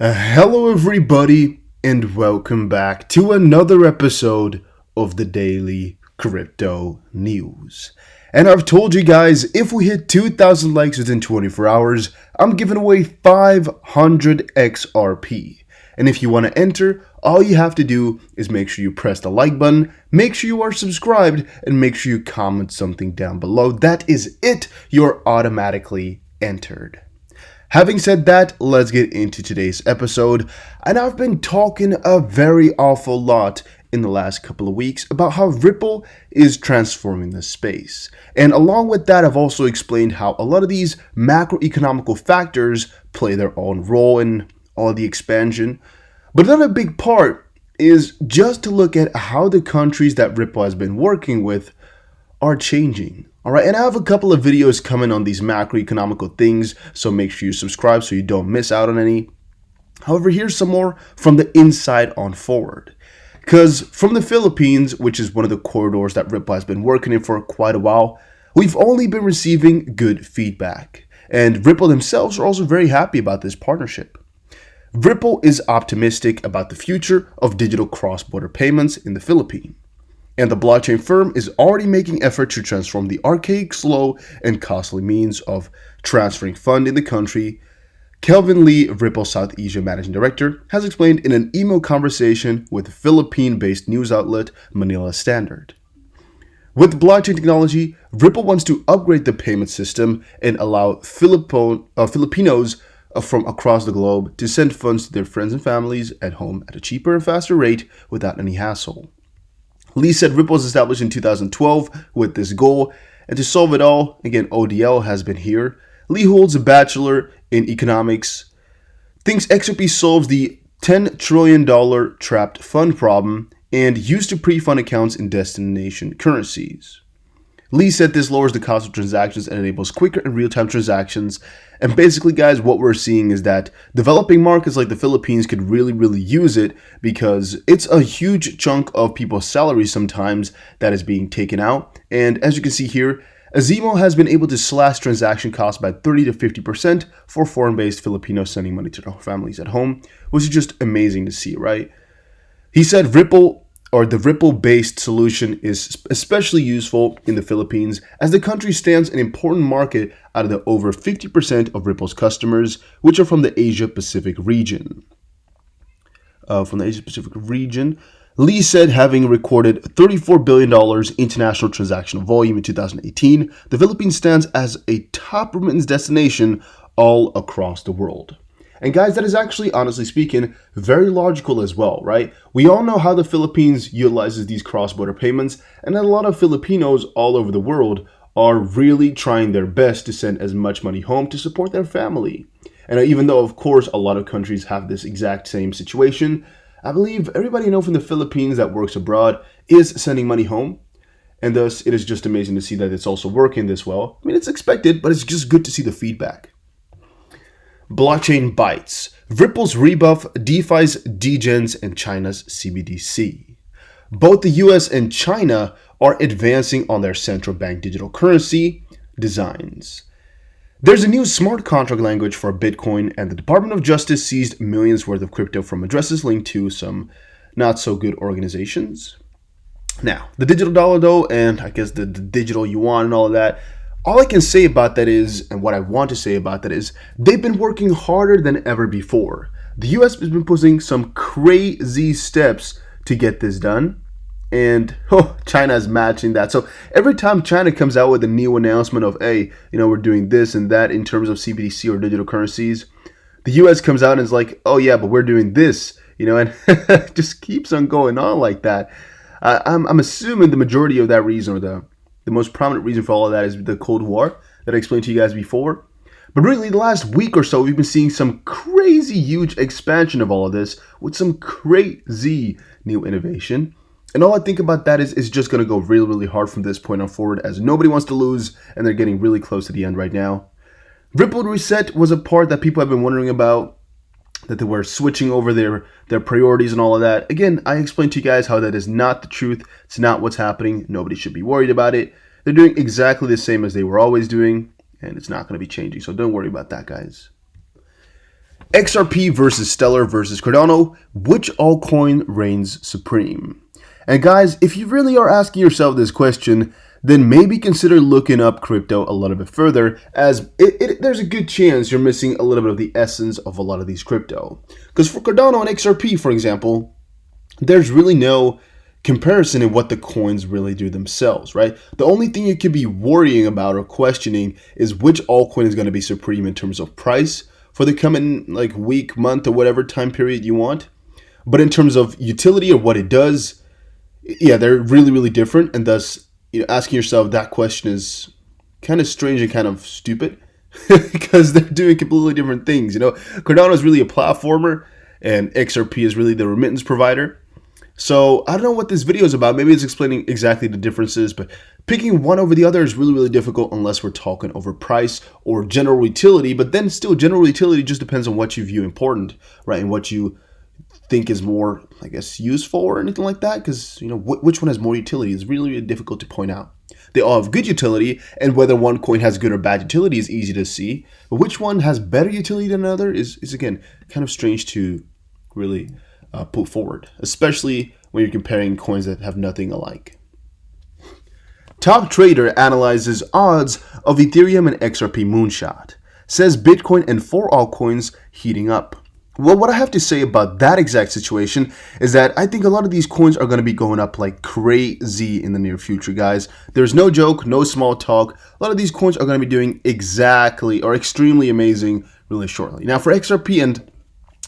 Hello everybody and welcome back to another episode of the Daily Crypto News. And I've told you guys, if we hit 2,000 likes within 24 hours, I'm giving away 500 XRP. And if you want to enter, all you have to do is make sure you press the like button, make sure you are subscribed, and make sure you comment something down below. That is it. You're automatically entered. Having said that, let's get into today's episode. And I've been talking a very awful lot in the last couple of weeks about how Ripple is transforming the space. And along with that, I've also explained how a lot of these macroeconomical factors play their own role in all the expansion. But another big part is just to look at how the countries that Ripple has been working with are changing. All right, and I have a couple of videos coming on these macroeconomical things, so make sure you subscribe so you don't miss out on any. However, here's some more from the inside on forward. Because from the Philippines, which is one of the corridors that Ripple has been working in for quite a while, we've only been receiving good feedback. And Ripple themselves are also very happy about this partnership. Ripple is optimistic about the future of digital cross-border payments in the Philippines. And the blockchain firm is already making efforts to transform the archaic, slow, and costly means of transferring funds in the country. Kelvin Lee, Ripple South Asia Managing Director, has explained in an email conversation with Philippine-based news outlet Manila Standard. With blockchain technology, Ripple wants to upgrade the payment system and allow Filipinos from across the globe to send funds to their friends and families at home at a cheaper and faster rate without any hassle. Lee said Ripple was established in 2012 with this goal, and to solve it all, again, ODL has been here. Lee holds a bachelor in economics, thinks XRP solves the $10 trillion trapped fund problem, and used to pre-fund accounts in destination currencies. Lee said this lowers the cost of transactions and enables quicker and real-time transactions. And basically, guys, what we're seeing is that developing markets like the Philippines could really use it because it's a huge chunk of people's salaries sometimes that is being taken out. And as you can see here, Azimo has been able to slash transaction costs by 30 to 50% for foreign-based Filipinos sending money to their families at home, which is just amazing to see, right? He said the Ripple-based solution is especially useful in the Philippines as the country stands an important market out of the over 50% of Ripple's customers, which are from the Asia-Pacific region. Lee said having recorded $34 billion international transactional volume in 2018, the Philippines stands as a top remittance destination all across the world. And guys, that is actually, honestly speaking, very logical as well, right? We all know how the Philippines utilizes these cross-border payments, and a lot of Filipinos all over the world are really trying their best to send as much money home to support their family. And even though, of course, a lot of countries have this exact same situation, I believe everybody I know from the Philippines that works abroad is sending money home. And thus, it is just amazing to see that it's also working this well. I mean, it's expected, but it's just good to see the feedback. Blockchain bites. Ripple's rebuff DeFi's degens and China's CBDC. Both the US and China are advancing on their central bank digital currency designs. There's a new smart contract language for Bitcoin, and the Department of Justice seized millions worth of crypto from addresses linked to some not so good organizations. Now, the digital dollar though, and I guess the digital yuan and all of that, all I can say about that is, and what I want to say about that is, they've been working harder than ever before. The US has been pushing some crazy steps to get this done, and China is matching that. So every time China comes out with a new announcement of, hey, we're doing this and that in terms of CBDC or digital currencies, the US comes out and is like, oh yeah, but we're doing this, and it just keeps on going on like that. I'm assuming the majority of that reason, or the most prominent reason for all of that, is the Cold War that I explained to you guys before. But really, the last week or so, we've been seeing some crazy huge expansion of all of this with some crazy new innovation. And all I think about that is just going to go really hard from this point on forward, as nobody wants to lose, and they're getting really close to the end right now. Ripple Reset was a part that people have been wondering about, that they were switching over their priorities and all of that. Again, I explained to you guys how that is not the truth. It's not what's happening. Nobody should be worried about it. They're doing exactly the same as they were always doing, and it's not going to be changing. So don't worry about that, guys. XRP versus Stellar versus Cardano, which altcoin reigns supreme? And guys, if you really are asking yourself this question, then maybe consider looking up crypto a little bit further, as there's a good chance you're missing a little bit of the essence of a lot of these crypto. Because for Cardano and XRP, for example, there's really no comparison in what the coins really do themselves, right? The only thing you could be worrying about or questioning is which altcoin is going to be supreme in terms of price for the coming like week, month, or whatever time period you want. But in terms of utility or what it does, yeah, they're really, really different. And thus, asking yourself that question is kind of strange and kind of stupid because they're doing completely different things. Cardano is really a platformer and XRP is really the remittance provider. So I don't know what this video is about. Maybe it's explaining exactly the differences, but picking one over the other is really, really difficult unless we're talking over price or general utility. But then still, general utility just depends on what you view important, right? And what you think is more, I guess, useful or anything like that. Because, which one has more utility is really, really difficult to point out. They all have good utility, and whether one coin has good or bad utility is easy to see. But which one has better utility than another is again, kind of strange to really put forward, especially when you're comparing coins that have nothing alike. Top Trader analyzes odds of Ethereum and XRP Moonshot, says Bitcoin and 4 altcoins heating up. Well, what I have to say about that exact situation is that I think a lot of these coins are going to be going up like crazy in the near future, guys. There's no joke, no small talk. A lot of these coins are going to be doing exactly or extremely amazing really shortly. Now, for XRP and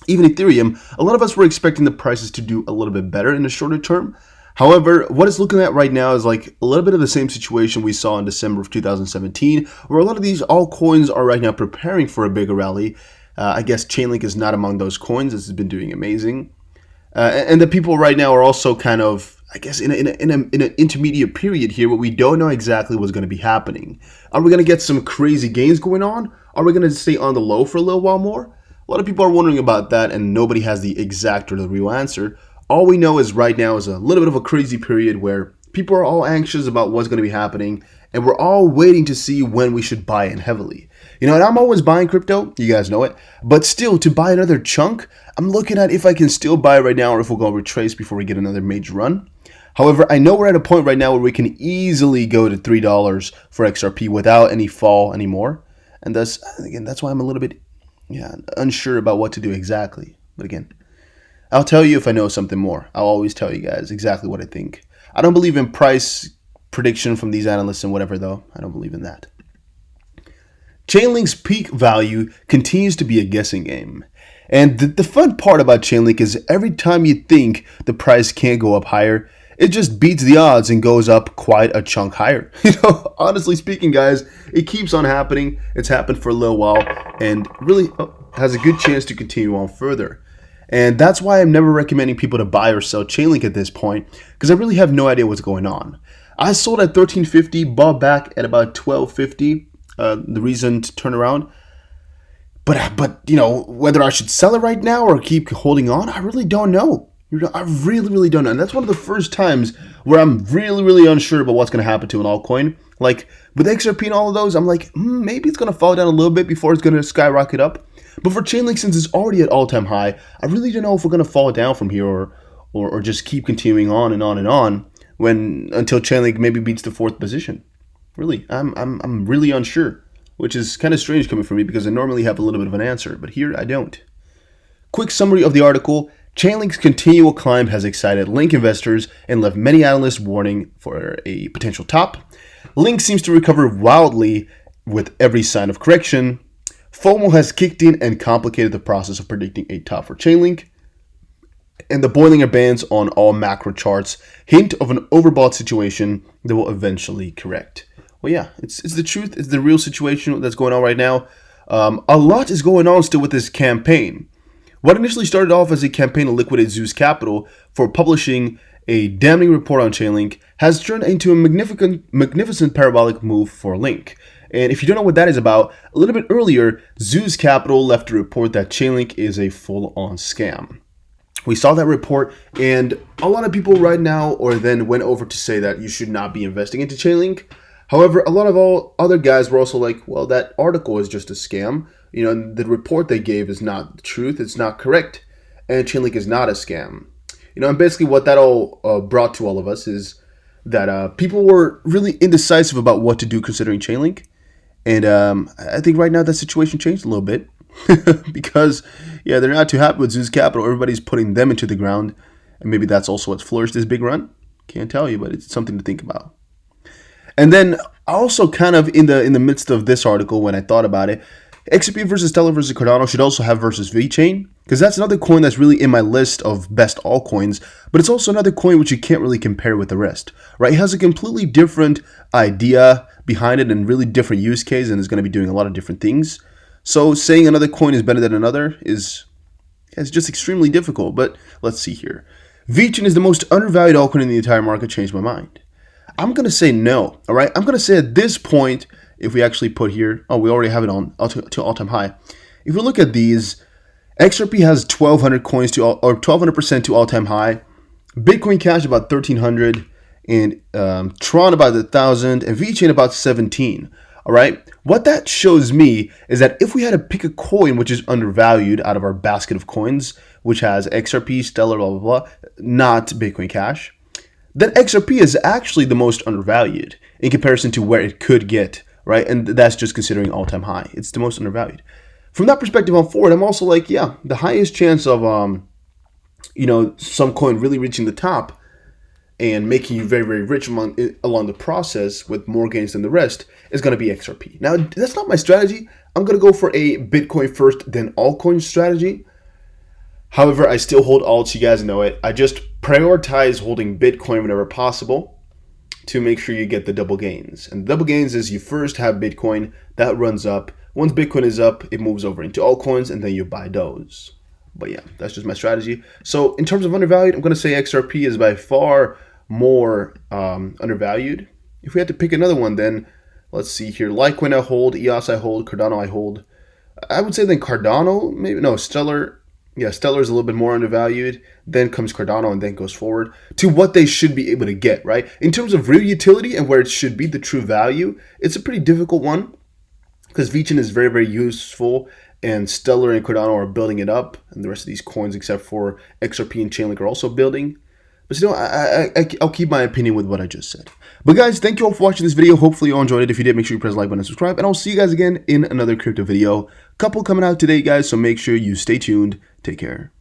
even Ethereum, a lot of us were expecting the prices to do a little bit better in the shorter term. However, what it's looking at right now is like a little bit of the same situation we saw in December of 2017, where a lot of these altcoins are right now preparing for a bigger rally. I guess Chainlink is not among those coins. This has been doing amazing. And the people right now are also kind of, I guess, in an intermediate period here where we don't know exactly what's going to be happening. Are we going to get some crazy gains going on? Are we going to stay on the low for a little while more? A lot of people are wondering about that, and nobody has the exact or the real answer. All we know is right now is a little bit of a crazy period where people are all anxious about what's going to be happening, and we're all waiting to see when we should buy in heavily. And I'm always buying crypto, you guys know it, but still, to buy another chunk, I'm looking at if I can still buy right now or if we'll go retrace before we get another major run. However, I know we're at a point right now where we can easily go to $3 for XRP without any fall anymore, and thus, again, that's why I'm a little bit unsure about what to do exactly. But again, I'll tell you if I know something more. I'll always tell you guys exactly what I think. I don't believe in price prediction from these analysts and whatever, though. I don't believe in that. Chainlink's peak value continues to be a guessing game. And the fun part about Chainlink is every time you think the price can't go up higher, it just beats the odds and goes up quite a chunk higher. Honestly speaking, guys, it keeps on happening. It's happened for a little while and really has a good chance to continue on further. And that's why I'm never recommending people to buy or sell Chainlink at this point, because I really have no idea what's going on. I sold at $13.50, bought back at about $12.50. The reason to turn around. But whether I should sell it right now or keep holding on, I really don't know. I really, really don't know. And that's one of the first times where I'm really, really unsure about what's going to happen to an altcoin. Like with XRP and all of those, I'm like, maybe it's going to fall down a little bit before it's going to skyrocket up. But for Chainlink, since it's already at all-time high, I really don't know if we're going to fall down from here or just keep continuing on and on and on until Chainlink maybe beats the 4th position. Really, I'm really unsure, which is kind of strange coming from me because I normally have a little bit of an answer, but here I don't. Quick summary of the article. Chainlink's continual climb has excited Link investors and left many analysts warning for a potential top. Link seems to recover wildly with every sign of correction. FOMO has kicked in and complicated the process of predicting a top for Chainlink. And the Bollinger Bands on all macro charts hint of an overbought situation that will eventually correct. Well, yeah, it's the truth. It's the real situation that's going on right now. A lot is going on still with this campaign. What initially started off as a campaign to liquidate Zeus Capital for publishing a damning report on Chainlink has turned into a magnificent parabolic move for Link. And if you don't know what that is about, a little bit earlier, Zeus Capital left a report that Chainlink is a full-on scam. We saw that report, and a lot of people right now or then went over to say that you should not be investing into Chainlink. However, a lot of all other guys were also like, well, that article is just a scam. the report they gave is not the truth. It's not correct. And Chainlink is not a scam. And basically what that all brought to all of us is that people were really indecisive about what to do considering Chainlink. And I think right now that situation changed a little bit because, yeah, they're not too happy with Zeus Capital. Everybody's putting them into the ground. And maybe that's also what's flourished this big run. Can't tell you, but it's something to think about. And then also kind of in the midst of this article, when I thought about it, XRP versus Stellar versus Cardano should also have versus VeChain, because that's another coin that's really in my list of best altcoins, but it's also another coin which you can't really compare with the rest, right? It has a completely different idea behind it and really different use case, and is going to be doing a lot of different things. So saying another coin is better than another is just extremely difficult, but let's see here. VeChain is the most undervalued altcoin in the entire market. Changed my mind. I'm going to say no, all right? I'm going to say at this point, if we actually put here, we already have it on to all-time high. If we look at these, XRP has 1,200 coins or 1,200% to all-time high. Bitcoin Cash about 1,300, and Tron about 1,000, and VeChain about 17. All right. What that shows me is that if we had to pick a coin which is undervalued out of our basket of coins, which has XRP, Stellar, blah blah blah, not Bitcoin Cash, then XRP is actually the most undervalued in comparison to where it could get. Right, and that's just considering all-time high. It's the most undervalued. From that perspective on forward, I'm also like, yeah, the highest chance of some coin really reaching the top and making you very, very rich along the process with more gains than the rest is going to be XRP. Now, that's not my strategy. I'm going to go for a Bitcoin first, then altcoin strategy. However, I still hold alts. You guys know it. I just prioritize holding Bitcoin whenever possible to make sure you get the double gains. And the double gains is you first have Bitcoin, that runs up. Once Bitcoin is up, it moves over into altcoins, and then you buy those. But yeah, that's just my strategy. So in terms of undervalued, I'm going to say XRP is by far more undervalued. If we had to pick another one, then let's see here. Litecoin I hold, EOS I hold, Cardano I hold. I would say then Cardano, maybe, no, Stellar. Yeah, Stellar is a little bit more undervalued. Then comes Cardano, and then goes forward to what they should be able to get, right? In terms of real utility and where it should be, the true value, it's a pretty difficult one because VeChain is very, very useful, and Stellar and Cardano are building it up, and the rest of these coins, except for XRP and Chainlink, are also building. But still, I'll keep my opinion with what I just said. But guys, thank you all for watching this video. Hopefully you all enjoyed it. If you did, make sure you press the like button and subscribe. And I'll see you guys again in another crypto video. Couple coming out today, guys, so make sure you stay tuned. Take care.